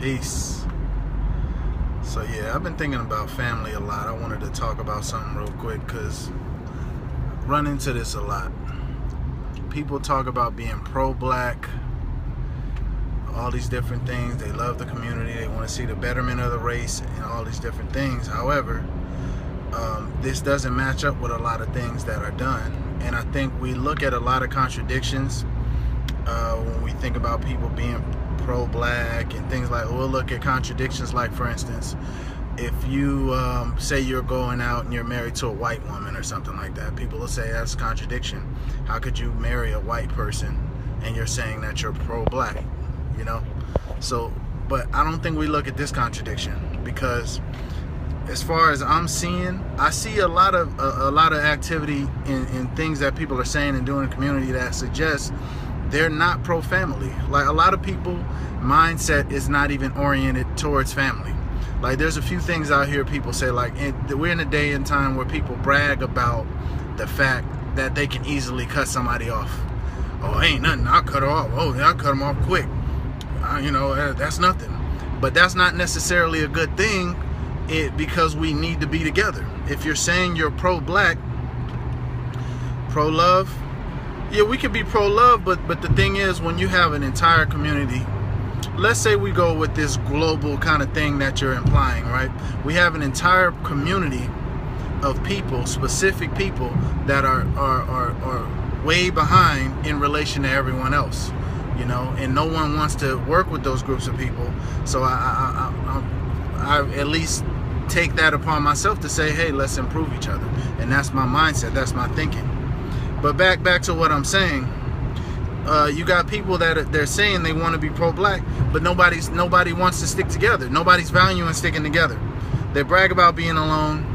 Peace. So yeah, I've been thinking about family a lot. I wanted to talk about something real quick because I run into this a lot. People talk about being pro-black, all these different things. They love the community. They want to see the betterment of the race and all these different things. However, this doesn't match up with a lot of things that are done. And I think we look at a lot of contradictions when we think about people being pro-black and things like, we'll look at contradictions like, for instance, if you say you're going out and you're married to a white woman or something like that, people will say that's a contradiction. How could you marry a white person and you're saying that you're pro-black, you know? So, but I don't think we look at this contradiction, because as far as I'm seeing, I see a lot of activity in things that people are saying and doing in the community that suggests they're not pro-family. Like, a lot of people mindset is not even oriented towards family. Like, there's a few things out here people say, like, we're in a day and time where people brag about the fact that they can easily cut somebody off. Oh, ain't nothing, I'll cut her off. Oh, I'll cut them off quick. You know, that's nothing. But that's not necessarily a good thing, because we need to be together. If you're saying you're pro-black, pro-love, yeah, we could be pro-love, but the thing is, when you have an entire community, let's say we go with this global kind of thing that you're implying, right? We have an entire community of people, specific people, that are way behind in relation to everyone else, you know, and no one wants to work with those groups of people. So I at least take that upon myself to say, hey, let's improve each other. And that's my mindset, that's my thinking. But back to what I'm saying, you got people that they're saying they want to be pro-black, but nobody wants to stick together. Nobody's valuing sticking together. They brag about being alone,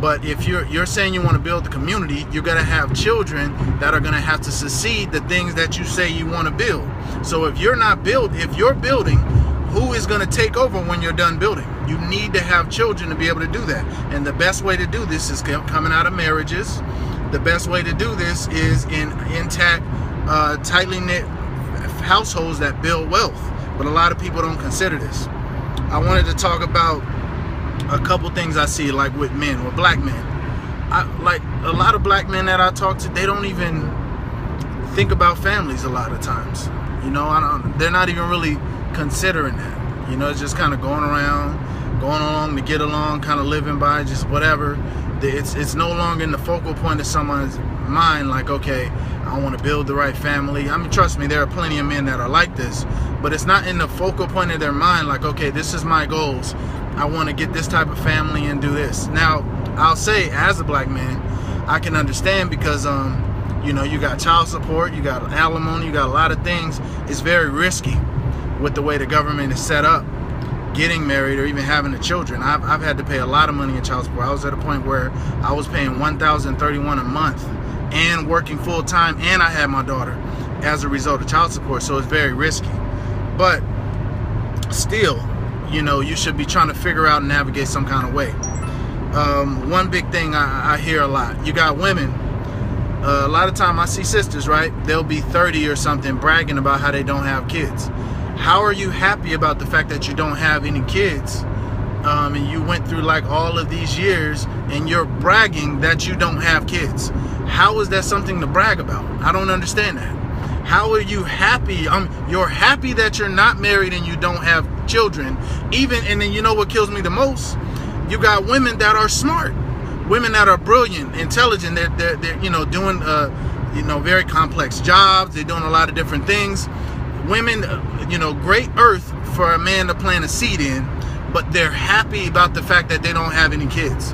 but if you're saying you want to build the community, you're gonna have children that are gonna have to succeed the things that you say you want to build. So if you're building, who is gonna take over when you're done building? You need to have children to be able to do that. And the best way to do this is coming out of marriages. The best way to do this is in intact, tightly knit households that build wealth. But a lot of people don't consider this. I wanted to talk about a couple things I see, like with men, with black men. Like a lot of black men that I talk to, they don't even think about families a lot of times. You know, they're not even really considering that. You know, it's just kind of going along to get along, kind of living by just whatever. It's no longer in the focal point of someone's mind, like, okay, I want to build the right family. I mean, trust me, there are plenty of men that are like this, but it's not in the focal point of their mind, like, okay, this is my goals. I want to get this type of family and do this. Now, I'll say, as a black man, I can understand, because you know, you got child support, you got alimony, you got a lot of things. It's very risky with the way the government is set up, getting married or even having the children. I've had to pay a lot of money in child support. I was at a point where I was paying $1,031 a month and working full time, and I had my daughter as a result of child support. So it's very risky. But still, you know, you should be trying to figure out and navigate some kind of way. One big thing I hear a lot, you got women. A lot of time I see sisters, right? They'll be 30 or something bragging about how they don't have kids. How are you happy about the fact that you don't have any kids, and you went through like all of these years and you're bragging that you don't have kids? How is that something to brag about? I don't understand that. How are you happy? You're happy that you're not married and you don't have children. And then you know what kills me the most? You got women that are smart, women that are brilliant, intelligent. They're you know, doing you know, very complex jobs. They're doing a lot of different things. Women, you know, great earth for a man to plant a seed in, but they're happy about the fact that they don't have any kids.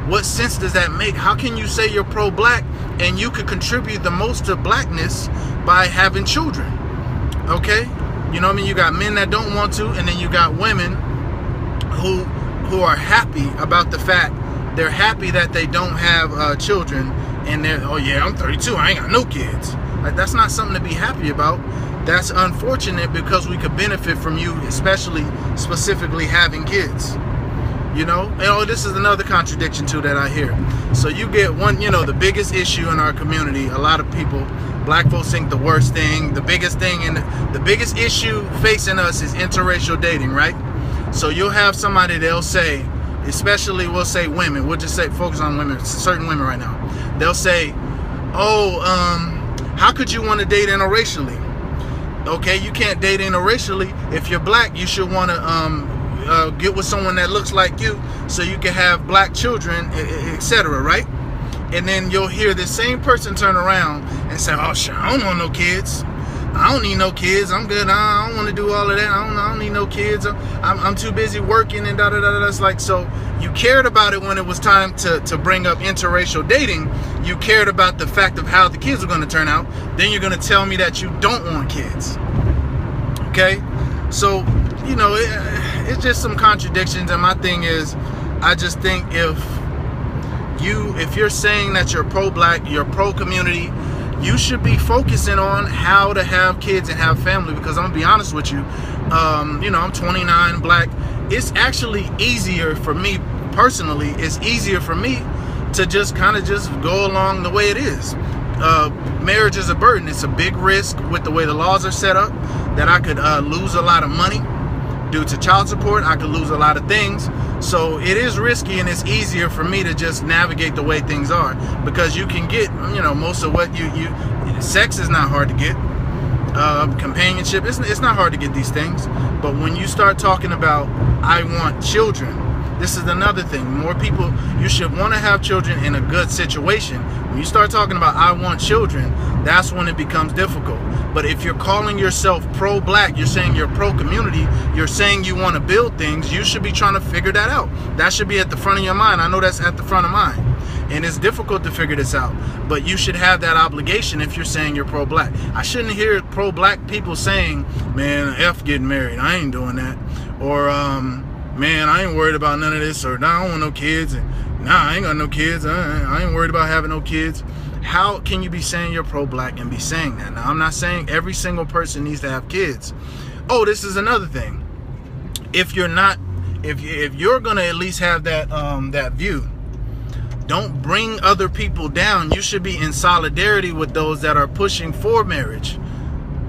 What sense does that make? How can you say you're pro-black and you could contribute the most to blackness by having children? Okay? You know what I mean? You got men that don't want to, and then you got women who are happy about the fact, they're happy that they don't have children, and they're, oh yeah, I'm 32, I ain't got no kids. Like, that's not something to be happy about. That's unfortunate, because we could benefit from you, specifically having kids. You know, and oh, this is another contradiction too that I hear. So you get one, you know, the biggest issue in our community, a lot of people, black folks think the worst thing, the biggest thing, and the biggest issue facing us is interracial dating, right? So you'll have somebody, they'll say, especially we'll say women, we'll just say focus on women, certain women right now. They'll say, oh, how could you want to date interracially? Okay, you can't date interracially. If you're black, you should want to get with someone that looks like you so you can have black children, etc., right? And then you'll hear this same person turn around and say, oh, shit, I don't want no kids. I don't need no kids. I'm good. I don't want to do all of that. I don't need no kids. I'm too busy working and da-da-da-da. It's like, so you cared about it when it was time to bring up interracial dating. You cared about the fact of how the kids are going to turn out. Then you're going to tell me that you don't want kids. Okay? So, you know, it's just some contradictions. And my thing is, I just think if you're saying that you're pro-black, you're pro-community, you should be focusing on how to have kids and have family. Because I'm gonna be honest with you, you know, I'm 29, black. It's actually easier for me personally. It's easier for me to just kind of just go along the way it is. Marriage is a burden. It's a big risk with the way the laws are set up, that I could lose a lot of money due to child support. I could lose a lot of things. So it is risky, and it's easier for me to just navigate the way things are, because you can get, you know, most of what sex is not hard to get. Companionship, it's not hard to get these things. But when you start talking about, I want children, this is another thing. More people, you should want to have children in a good situation. When you start talking about, I want children, that's when it becomes difficult. But if you're calling yourself pro-black, you're saying you're pro-community, you're saying you want to build things, you should be trying to figure that out. That should be at the front of your mind. I know that's at the front of mine. And it's difficult to figure this out. But you should have that obligation if you're saying you're pro-black. I shouldn't hear pro-black people saying, man, F getting married, I ain't doing that. Or, man, I ain't worried about none of this. Or, nah, I don't want no kids. And, nah, I ain't got no kids. I ain't worried about having no kids. How can you be saying you're pro-black and be saying that? Now, I'm not saying every single person needs to have kids. Oh, this is another thing. If you're not, if you're gonna at least have that that view, don't bring other people down. You should be in solidarity with those that are pushing for marriage.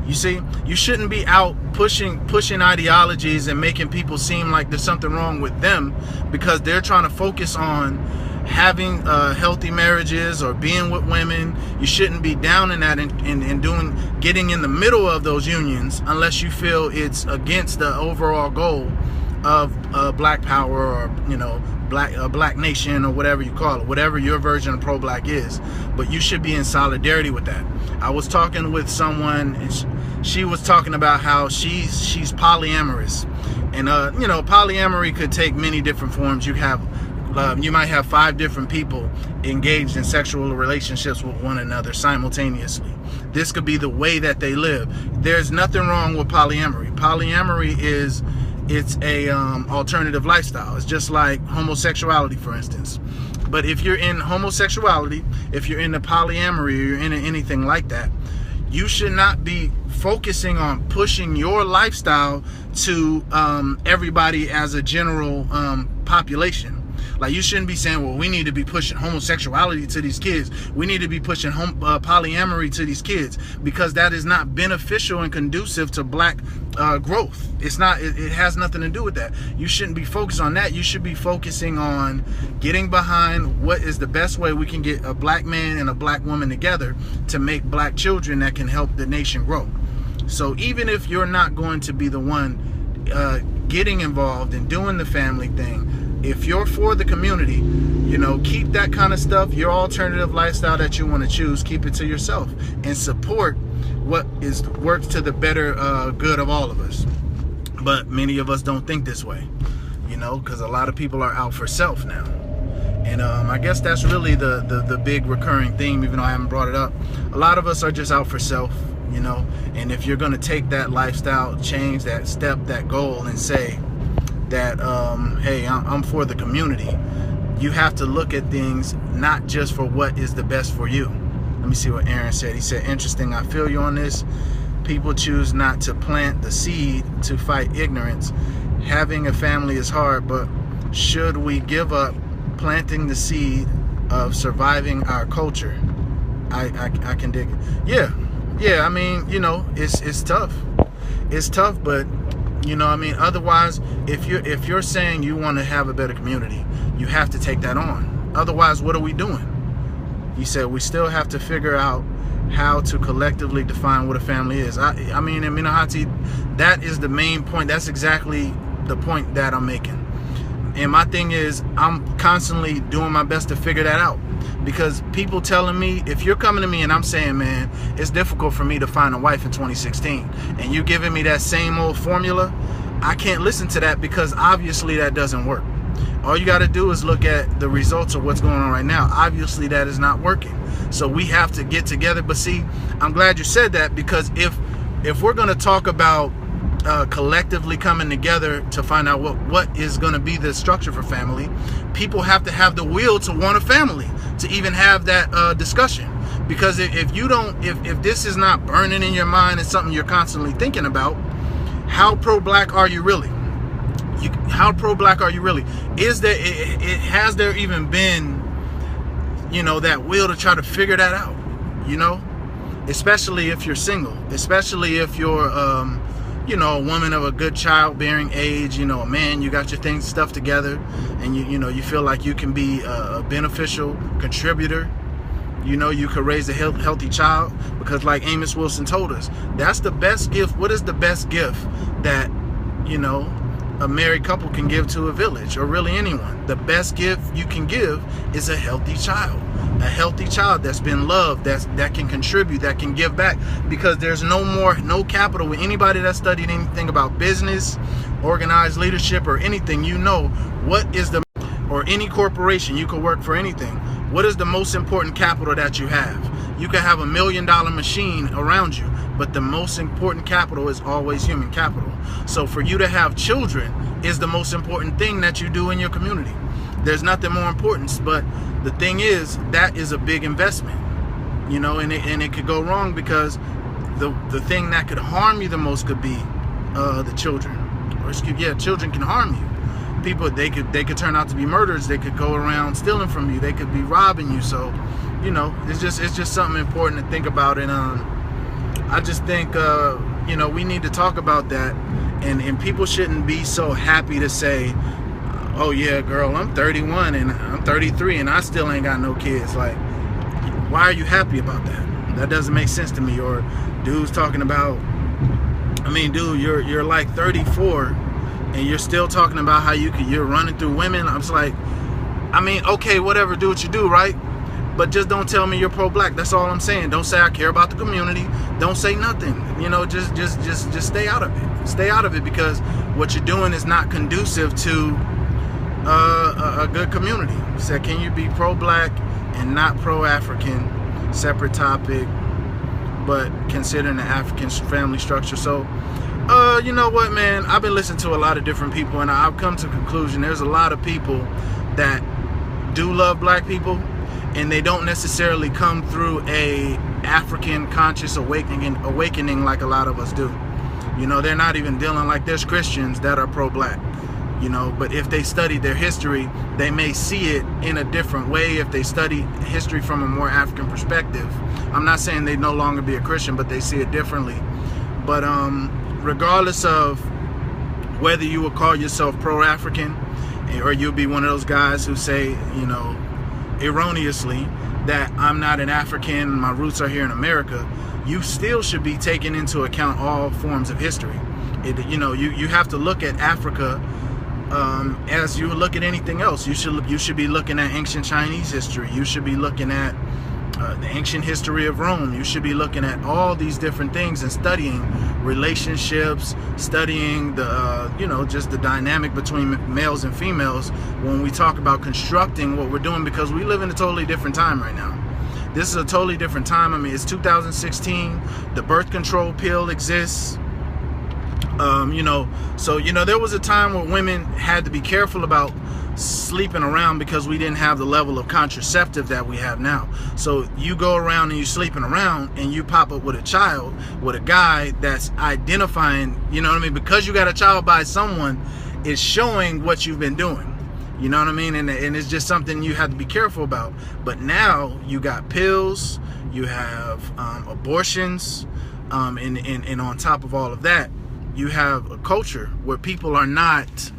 You see, you shouldn't be out pushing ideologies and making people seem like there's something wrong with them because they're trying to focus on having healthy marriages or being with women. You shouldn't be down in that and getting in the middle of those unions unless you feel it's against the overall goal of black power, or, you know, black nation, or whatever you call it, whatever your version of pro-black is. But you should be in solidarity with that. I was talking with someone, and she was talking about how she's polyamorous, and you know, polyamory could take many different forms. You might have 5 different people engaged in sexual relationships with one another simultaneously. This could be the way that they live. There's nothing wrong with polyamory. Polyamory it's a alternative lifestyle. It's just like homosexuality, for instance. But if you're in homosexuality, if you're into polyamory, or you're into anything like that, you should not be focusing on pushing your lifestyle to everybody as a general population. Like, you shouldn't be saying, well, we need to be pushing homosexuality to these kids. We need to be pushing polyamory to these kids, because that is not beneficial and conducive to black growth. It's not. It has nothing to do with that. You shouldn't be focused on that. You should be focusing on getting behind what is the best way we can get a black man and a black woman together to make black children that can help the nation grow. So even if you're not going to be the one getting involved and doing the family thing, if you're for the community, you know, keep that kind of stuff, your alternative lifestyle that you want to choose, keep it to yourself and support what works to the better good of all of us. But many of us don't think this way, you know, because a lot of people are out for self now. And I guess that's really the big recurring theme, even though I haven't brought it up. A lot of us are just out for self, you know. And if you're going to take that lifestyle change, that step, that goal, and say that, hey, I'm for the community, you have to look at things not just for what is the best for you. Let me see what Aaron said. He said, interesting, I feel you on this. People choose not to plant the seed to fight ignorance. Having a family is hard, but should we give up planting the seed of surviving our culture? I can dig it. Yeah, I mean, you know, it's tough. It's tough, but You know what I mean? Otherwise, if you're saying you want to have a better community, you have to take that on. Otherwise, what are we doing? He said we still have to figure out how to collectively define what a family is. I mean, in Minahati, that is the main point. That's exactly the point that I'm making. And my thing is, I'm constantly doing my best to figure that out. Because people telling me, if you're coming to me and I'm saying, man, it's difficult for me to find a wife in 2016, and you giving me that same old formula, I can't listen to that, because obviously that doesn't work. All you got to do is look at the results of what's going on right now. Obviously that is not working. So we have to get together. But see, I'm glad you said that, because if we're going to talk about collectively coming together to find out what is going to be the structure for family, people have to have the will to want a family to even have that discussion. Because if this is not burning in your mind and something you're constantly thinking about, how pro-black are you really? How pro-black are you really? Has there even been, that will to try to figure that out? Especially if you're single, especially if you're a woman of a good childbearing age, a man, you got your stuff together, and you feel like you can be a beneficial contributor. You could raise a healthy child, because like Amos Wilson told us, that's the best gift. What is the best gift that a married couple can give to a village, or really anyone? The best gift you can give is a healthy child. A healthy child that's been loved, that can contribute, that can give back. Because there's no capital with anybody that studied anything about business, organized leadership, or anything. Or any corporation, you could work for anything. What is the most important capital that you have? You can have $1 million machine around you, but the most important capital is always human capital. So for you to have children is the most important thing that you do in your community. There's nothing more important. But the thing is, that is a big investment, and it could go wrong, because the thing that could harm you the most could be the children. Children can harm you. People, they could turn out to be murderers. They could go around stealing from you. They could be robbing you. So, it's just something important to think about. And I just think we need to talk about that. And people shouldn't be so happy to say, oh yeah, girl, I'm 31 and I'm 33 and I still ain't got no kids. Like, why are you happy about that? That doesn't make sense to me. Or dudes talking about, dude, you're like 34 and you're still talking about how you're running through women. I'm just like, okay, whatever, do what you do, right? But just don't tell me you're pro-black. That's all I'm saying. Don't say I care about the community. Don't say nothing. Just stay out of it. Stay out of it, because what you're doing is not conducive to a good community. He said, can you be pro-black and not pro-African? Separate topic, but considering the African family structure. So, you know what, man? I've been listening to a lot of different people, and I've come to the conclusion there's a lot of people that do love black people, and they don't necessarily come through a African conscious awakening like a lot of us do. They're not even dealing like there's Christians that are pro-black. But if they study their history, they may see it in a different way. If they study history from a more African perspective, I'm not saying they no longer be a Christian, but they see it differently. But regardless of whether you would call yourself pro-African, or you'll be one of those guys who say, erroneously, that I'm not an African, my roots are here in America, you still should be taking into account all forms of history. You have to look at Africa as you look at anything else. You should be looking at ancient Chinese history. You should be looking at the ancient history of Rome. You should be looking at all these different things and studying relationships, studying the just the dynamic between males and females when we talk about constructing what we're doing, because we live in a totally different time right now. This is a totally different time. It's 2016. The birth control pill exists. So there was a time where women had to be careful about sleeping around because we didn't have the level of contraceptive that we have now. So you go around and you're sleeping around and you pop up with a child, with a guy that's identifying, because you got a child by someone, it's showing what you've been doing. You know what I mean? And it's just something you have to be careful about. But now you got pills, you have abortions, and on top of all of that, you have a culture where people are not,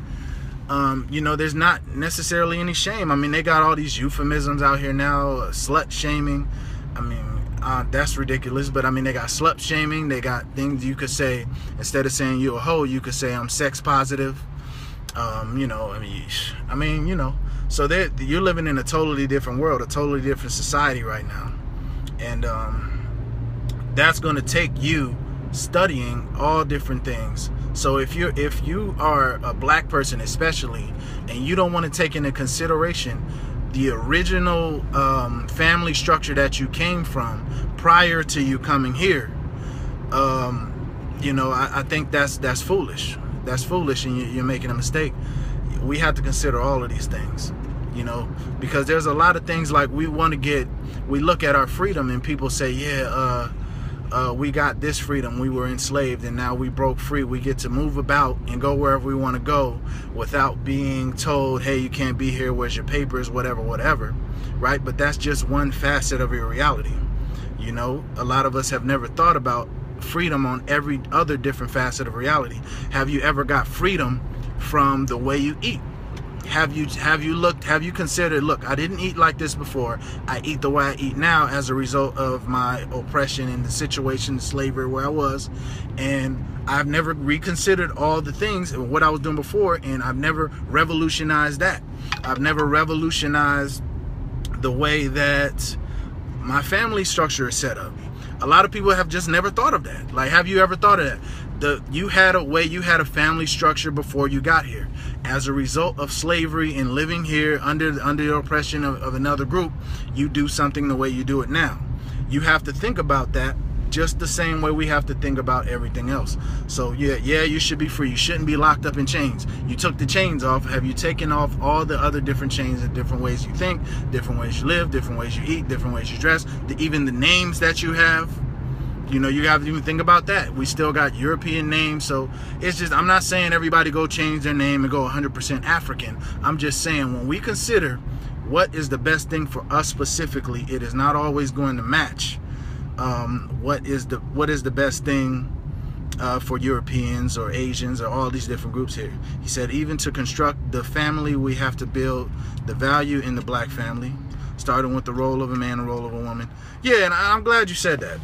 you know, there's not necessarily any shame. I mean, they got all these euphemisms out here now, slut shaming. I mean, that's ridiculous, but I mean, they got slut shaming. They got things you could say, instead of saying you're a hoe, you could say I'm sex positive. You know, I mean, you know, so you're living in a totally different world, a totally different society right now. And that's going to take you studying all different things. So if you are a black person especially, and you don't want to take into consideration the original family structure that you came from prior to you coming here, you know, I think that's foolish. That's foolish, and you're making a mistake. We have to consider all of these things, you know, because there's a lot of things like we look at our freedom and people say, yeah, we got this freedom, we were enslaved and now we broke free, we get to move about and go wherever we want to go without being told, hey, you can't be here, where's your papers, whatever, right? But that's just one facet of your reality. You know, a lot of us have never thought about freedom on every other different facet of reality. Have you ever got freedom from the way you eat? Have you considered, look, I didn't eat like this before. I eat the way I eat now as a result of my oppression and the situation, the slavery where I was. And I've never reconsidered all the things and what I was doing before, and I've never revolutionized that. I've never revolutionized the way that my family structure is set up. A lot of people have just never thought of that. Like, have you ever thought of that? You had a family structure before you got here. As a result of slavery and living here under the oppression of another group, you do something the way you do it now. You have to think about that just the same way we have to think about everything else. So yeah, you should be free. You shouldn't be locked up in chains. You took the chains off. Have you taken off all the other different chains and different ways you think, different ways you live, different ways you eat, different ways you dress, even the names that you have? You know, you have to even think about that. We still got European names. So it's just, I'm not saying everybody go change their name and go 100% African. I'm just saying, when we consider what is the best thing for us specifically, it is not always going to match what is the best thing for Europeans or Asians or all these different groups here. He said, even to construct the family, we have to build the value in the black family, starting with the role of a man and role of a woman. Yeah, and I'm glad you said that.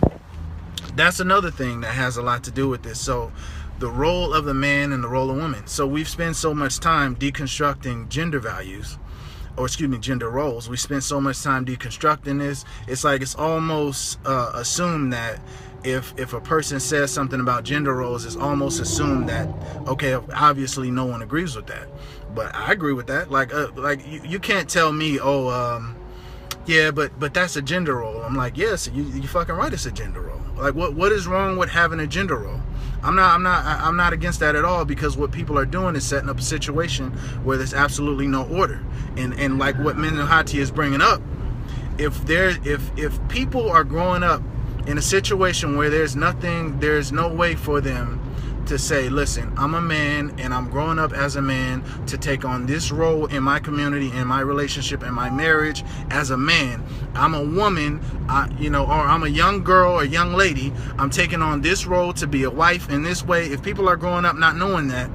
That's another thing that has a lot to do with this. So the role of the man and the role of woman. So we've spent so much time deconstructing gender values, or excuse me, gender roles. We spend so much time deconstructing this. It's like it's almost assumed that if a person says something about gender roles, it's almost assumed that, okay, obviously no one agrees with that. But I agree with that. Like you can't tell me, yeah, but that's a gender role. I'm like, yes, you fucking right, it's a gender role. Like, what is wrong with having a gender role? I'm not against that at all, because what people are doing is setting up a situation where there's absolutely no order. And like what Menahati is bringing up, if people are growing up in a situation where there's no way for them to say, listen, I'm a man and I'm growing up as a man to take on this role in my community, in my relationship, in my marriage as a man. I'm a woman, or I'm a young girl or young lady. I'm taking on this role to be a wife in this way. If people are growing up not knowing that,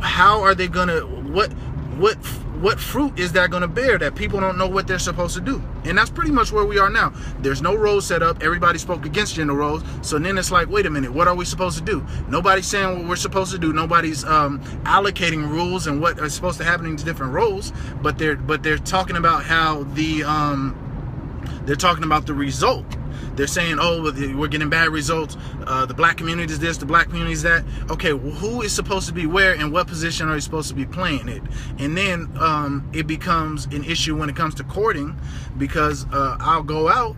how are they gonna, what fruit is that going to bear that people don't know what they're supposed to do? And that's pretty much where we are now. There's no roles set up. Everybody spoke against gender roles. So then it's like, wait a minute, what are we supposed to do? Nobody's saying what we're supposed to do. Nobody's allocating rules and what is supposed to happen in different roles. But they're talking about how they're talking about the result. They're saying, oh, we're getting bad results. The black community is this, the black community is that. Okay, well, who is supposed to be where and what position are you supposed to be playing it? And then it becomes an issue when it comes to courting, because I'll go out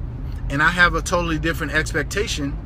and I have a totally different expectation